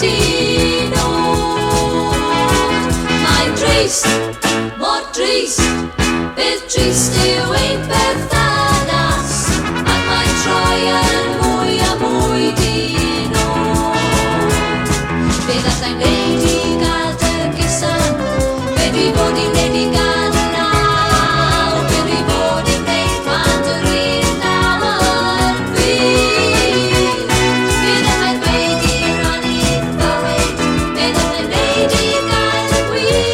dynod. Mae'n drist, mor drist, bydd drist yw ein berthynas, ac mae'n troi yn mwy a mwy dynod. Bydd allai'n gwneud i gael dy gyson, be dwi fod i'n gwneud i gael naw, be dwi fod i'n gwneud pan dy'r un naw yn fydd. Bydd allai'n dweud i rannu bywyd, bydd allai'n gwneud i gael y gwir,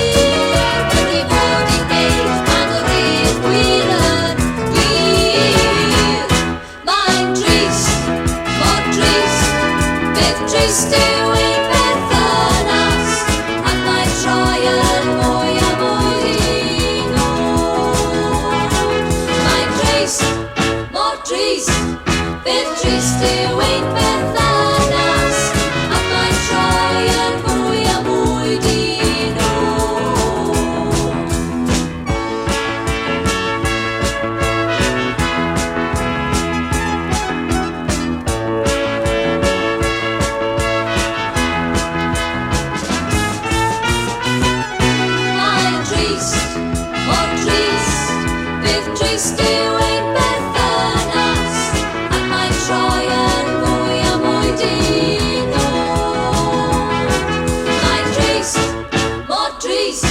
be dwi fod i'n gwneud pan dy'r un gwir yn wir. Mae'n drist, mor drist, bydd drist yw ein berthynas, ac mae'n troi yn mwy a mwy dynod. Mae'n drist, mor drist, bydd drist yw ein berthynas, ac mae'n troi yn mwy a mwy dynod. Mae'n drist, mor drist, bydd drist yw ein berthynas, ac mae'n troi yn mwy a mwy dynod. Mae'n drist, mor drist,